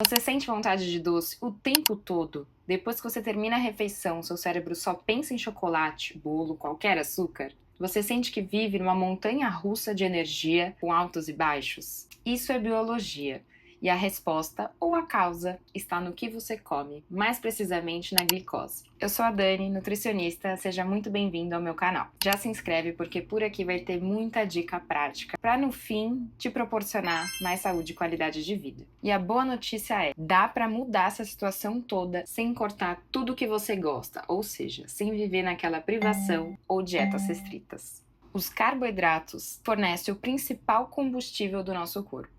Você sente vontade de doce o tempo todo? Depois que você termina a refeição, seu cérebro só pensa em chocolate, bolo, qualquer açúcar? Você sente que vive numa montanha-russa de energia com altos e baixos? Isso é biologia. E a resposta, ou a causa, está no que você come, mais precisamente na glicose. Eu sou a Dani, nutricionista, seja muito bem-vindo ao meu canal. Já se inscreve porque por aqui vai ter muita dica prática para no fim te proporcionar mais saúde e qualidade de vida. E a boa notícia é, dá para mudar essa situação toda sem cortar tudo que você gosta, ou seja, sem viver naquela privação ou dietas restritas. Os carboidratos fornecem o principal combustível do nosso corpo.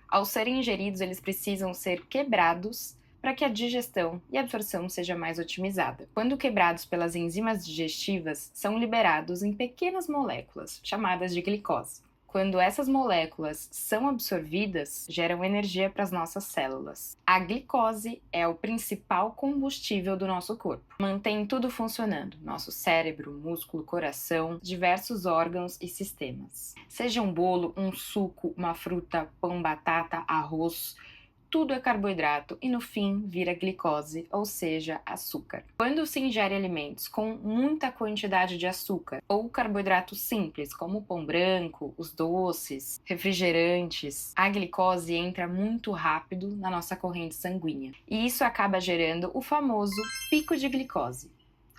Ao serem ingeridos, eles precisam ser quebrados para que a digestão e a absorção seja mais otimizada. Quando quebrados pelas enzimas digestivas, são liberados em pequenas moléculas, chamadas de glicose. Quando essas moléculas são absorvidas, geram energia para as nossas células. A glicose é o principal combustível do nosso corpo. Mantém tudo funcionando: nosso cérebro, músculo, coração, diversos órgãos e sistemas. Seja um bolo, um suco, uma fruta, pão, batata, arroz, tudo é carboidrato e no fim vira glicose, ou seja, açúcar. Quando se ingere alimentos com muita quantidade de açúcar ou carboidratos simples, como o pão branco, os doces, refrigerantes, a glicose entra muito rápido na nossa corrente sanguínea. E isso acaba gerando o famoso pico de glicose,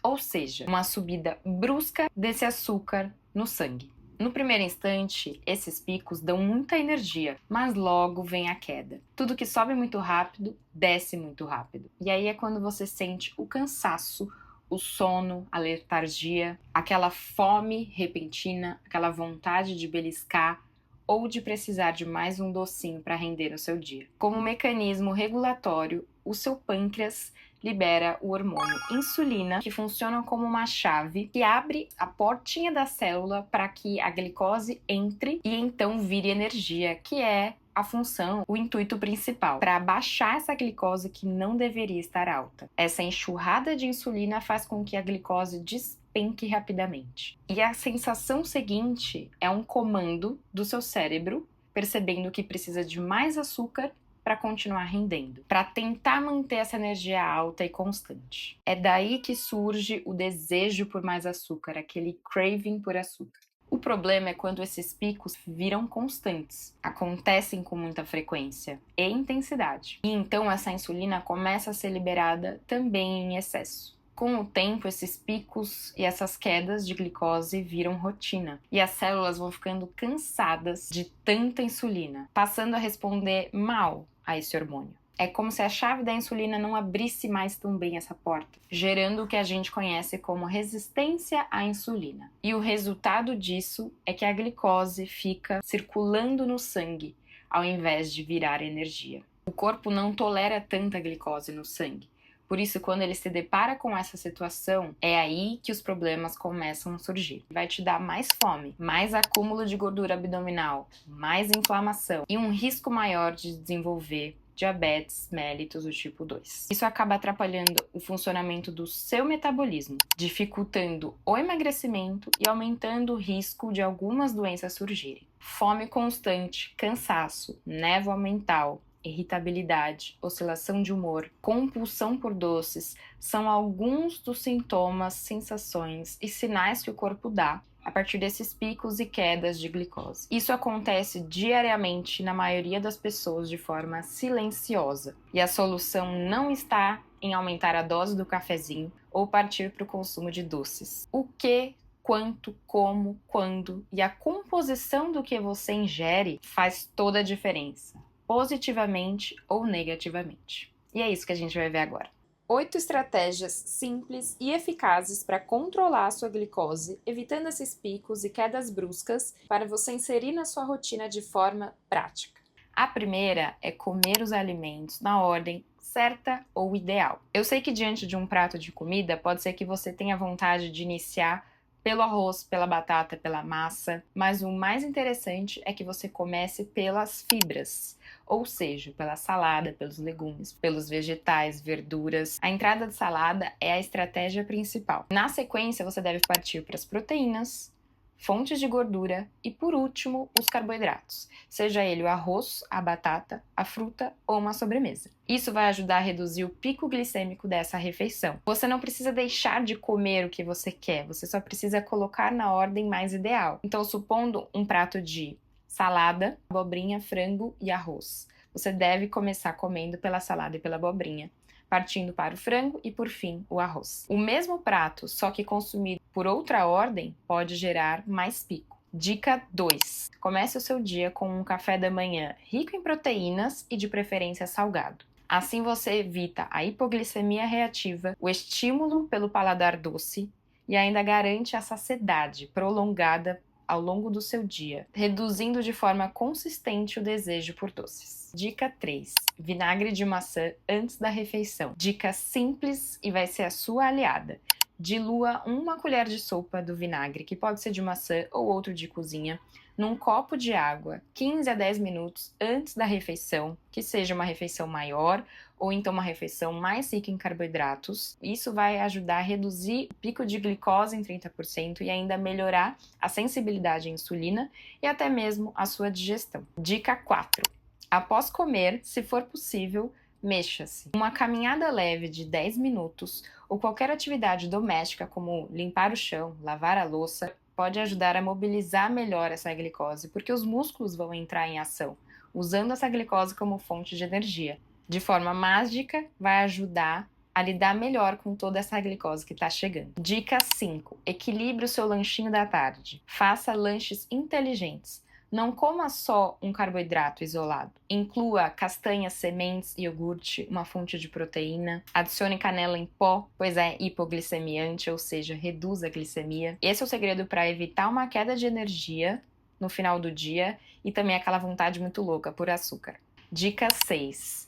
ou seja, uma subida brusca desse açúcar no sangue. No primeiro instante, esses picos dão muita energia, mas logo vem a queda. Tudo que sobe muito rápido, desce muito rápido. E aí é quando você sente o cansaço, o sono, a letargia, aquela fome repentina, aquela vontade de beliscar ou de precisar de mais um docinho para render o seu dia. Como mecanismo regulatório, o seu pâncreas libera o hormônio insulina, que funciona como uma chave que abre a portinha da célula para que a glicose entre e então vire energia, que é a função, o intuito principal, para baixar essa glicose que não deveria estar alta. Essa enxurrada de insulina faz com que a glicose despenque rapidamente. E a sensação seguinte é um comando do seu cérebro percebendo que precisa de mais açúcar para continuar rendendo, para tentar manter essa energia alta e constante. É daí que surge o desejo por mais açúcar, aquele craving por açúcar. O problema é quando esses picos viram constantes, acontecem com muita frequência e intensidade. E então essa insulina começa a ser liberada também em excesso. Com o tempo, esses picos e essas quedas de glicose viram rotina e as células vão ficando cansadas de tanta insulina, passando a responder mal a esse hormônio. É como se a chave da insulina não abrisse mais tão bem essa porta, gerando o que a gente conhece como resistência à insulina. E o resultado disso é que a glicose fica circulando no sangue, ao invés de virar energia. O corpo não tolera tanta glicose no sangue. Por isso, quando ele se depara com essa situação, é aí que os problemas começam a surgir. Vai te dar mais fome, mais acúmulo de gordura abdominal, mais inflamação e um risco maior de desenvolver diabetes mellitus do tipo 2. Isso acaba atrapalhando o funcionamento do seu metabolismo, dificultando o emagrecimento e aumentando o risco de algumas doenças surgirem. Fome constante, cansaço, névoa mental, irritabilidade, oscilação de humor, compulsão por doces são alguns dos sintomas, sensações e sinais que o corpo dá a partir desses picos e quedas de glicose. Isso acontece diariamente na maioria das pessoas de forma silenciosa, e a solução não está em aumentar a dose do cafezinho ou partir para o consumo de doces. O que, quanto, como, quando e a composição do que você ingere faz toda a diferença, positivamente ou negativamente. E é isso que a gente vai ver agora. 8 estratégias simples e eficazes para controlar a sua glicose, evitando esses picos e quedas bruscas, para você inserir na sua rotina de forma prática. A primeira é comer os alimentos na ordem certa ou ideal. Eu sei que diante de um prato de comida, pode ser que você tenha vontade de iniciar pelo arroz, pela batata, pela massa, mas o mais interessante é que você comece pelas fibras, ou seja, pela salada, pelos legumes, pelos vegetais, verduras. A entrada de salada é a estratégia principal. Na sequência, você deve partir para as proteínas, fontes de gordura e, por último, os carboidratos, seja ele o arroz, a batata, a fruta ou uma sobremesa. Isso vai ajudar a reduzir o pico glicêmico dessa refeição. Você não precisa deixar de comer o que você quer, você só precisa colocar na ordem mais ideal. Então, supondo um prato de salada, abobrinha, frango e arroz, você deve começar comendo pela salada e pela abobrinha, partindo para o frango e, por fim, o arroz. O mesmo prato, só que consumido por outra ordem, pode gerar mais pico. Dica 2. Comece o seu dia com um café da manhã rico em proteínas e de preferência salgado. Assim você evita a hipoglicemia reativa, o estímulo pelo paladar doce e ainda garante a saciedade prolongada ao longo do seu dia, reduzindo de forma consistente o desejo por doces. Dica 3. Vinagre de maçã antes da refeição. Dica simples e vai ser a sua aliada. Dilua 1 colher de sopa do vinagre, que pode ser de maçã ou outro de cozinha, num copo de água 15 a 10 minutos antes da refeição, que seja uma refeição maior ou então uma refeição mais rica em carboidratos. Isso vai ajudar a reduzir o pico de glicose em 30% e ainda melhorar a sensibilidade à insulina e até mesmo a sua digestão. Dica 4. Após comer, se for possível, mexa-se. Uma caminhada leve de 10 minutos ou qualquer atividade doméstica como limpar o chão, lavar a louça, pode ajudar a mobilizar melhor essa glicose, porque os músculos vão entrar em ação, usando essa glicose como fonte de energia. De forma mágica, vai ajudar a lidar melhor com toda essa glicose que está chegando. Dica 5. Equilibre o seu lanchinho da tarde. Faça lanches inteligentes. Não coma só um carboidrato isolado. Inclua castanhas, sementes, iogurte, uma fonte de proteína. Adicione canela em pó, pois é hipoglicemiante, ou seja, reduz a glicemia. Esse é o segredo para evitar uma queda de energia no final do dia e também aquela vontade muito louca por açúcar. Dica 6.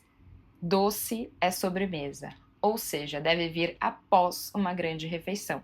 Doce é sobremesa, ou seja, deve vir após uma grande refeição.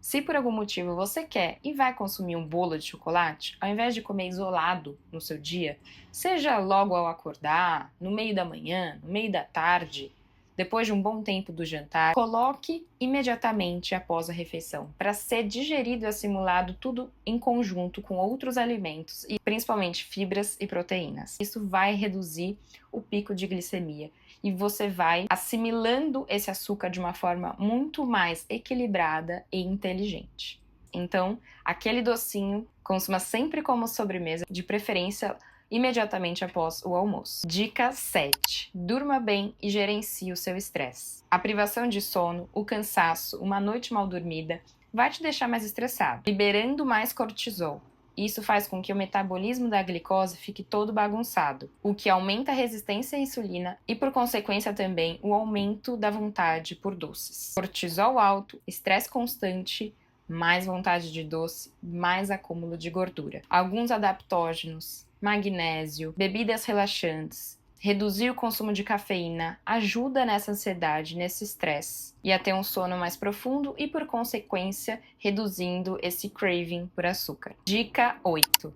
Se por algum motivo você quer e vai consumir um bolo de chocolate, ao invés de comer isolado no seu dia, seja logo ao acordar, no meio da manhã, no meio da tarde, depois de um bom tempo do jantar, coloque imediatamente após a refeição, para ser digerido e assimilado tudo em conjunto com outros alimentos e principalmente fibras e proteínas. Isso vai reduzir o pico de glicemia e você vai assimilando esse açúcar de uma forma muito mais equilibrada e inteligente. Então, aquele docinho consuma sempre como sobremesa, de preferência imediatamente após o almoço. Dica 7. Durma bem e gerencie o seu estresse. A privação de sono, o cansaço, uma noite mal dormida vai te deixar mais estressado, liberando mais cortisol. Isso faz com que o metabolismo da glicose fique todo bagunçado, o que aumenta a resistência à insulina e, por consequência, também o aumento da vontade por doces. Cortisol alto, estresse constante, mais vontade de doce, mais acúmulo de gordura. Alguns adaptógenos, magnésio, bebidas relaxantes, reduzir o consumo de cafeína ajuda nessa ansiedade, nesse estresse, e a ter um sono mais profundo e, por consequência, reduzindo esse craving por açúcar. Dica 8.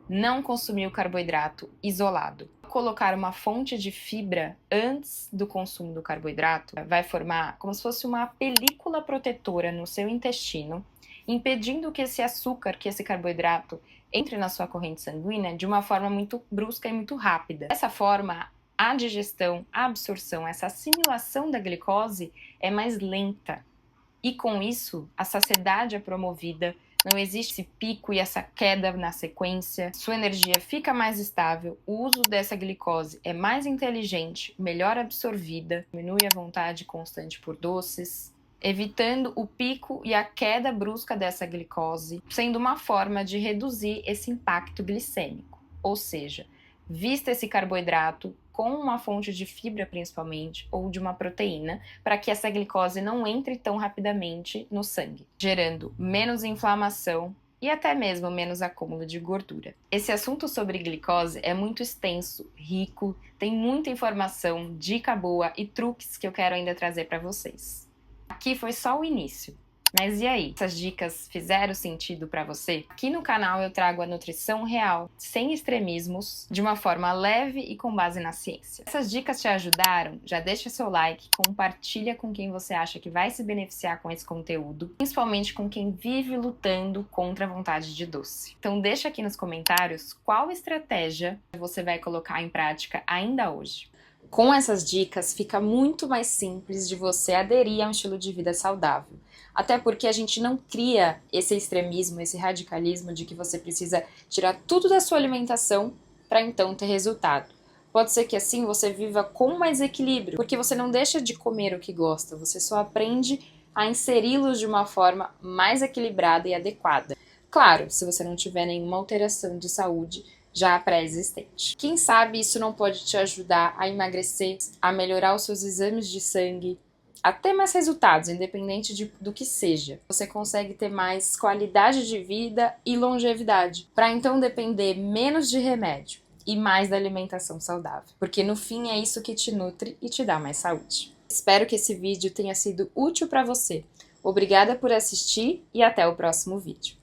Não consumir o carboidrato isolado. Colocar uma fonte de fibra antes do consumo do carboidrato vai formar como se fosse uma película protetora no seu intestino, impedindo que esse açúcar, que esse carboidrato entre na sua corrente sanguínea de uma forma muito brusca e muito rápida. Dessa forma, a digestão, a absorção, essa assimilação da glicose é mais lenta. E com isso, a saciedade é promovida, não existe esse pico e essa queda na sequência, sua energia fica mais estável, o uso dessa glicose é mais inteligente, melhor absorvida, diminui a vontade constante por doces, evitando o pico e a queda brusca dessa glicose, sendo uma forma de reduzir esse impacto glicêmico. Ou seja, vista esse carboidrato com uma fonte de fibra principalmente, ou de uma proteína, para que essa glicose não entre tão rapidamente no sangue, gerando menos inflamação e até mesmo menos acúmulo de gordura. Esse assunto sobre glicose é muito extenso, rico, tem muita informação, dica boa e truques que eu quero ainda trazer para vocês. Aqui foi só o início. Mas e aí? Essas dicas fizeram sentido para você? Aqui no canal eu trago a nutrição real, sem extremismos, de uma forma leve e com base na ciência. Se essas dicas te ajudaram, já deixa seu like, compartilha com quem você acha que vai se beneficiar com esse conteúdo, principalmente com quem vive lutando contra a vontade de doce. Então deixa aqui nos comentários qual estratégia você vai colocar em prática ainda hoje. Com essas dicas, fica muito mais simples de você aderir a um estilo de vida saudável. Até porque a gente não cria esse extremismo, esse radicalismo de que você precisa tirar tudo da sua alimentação para então ter resultado. Pode ser que assim você viva com mais equilíbrio, porque você não deixa de comer o que gosta, você só aprende a inseri-los de uma forma mais equilibrada e adequada. Claro, se você não tiver nenhuma alteração de saúde já pré-existente. Quem sabe isso não pode te ajudar a emagrecer, a melhorar os seus exames de sangue, a ter mais resultados, independente do que seja. Você consegue ter mais qualidade de vida e longevidade, para então depender menos de remédio e mais da alimentação saudável. Porque no fim é isso que te nutre e te dá mais saúde. Espero que esse vídeo tenha sido útil para você. Obrigada por assistir e até o próximo vídeo.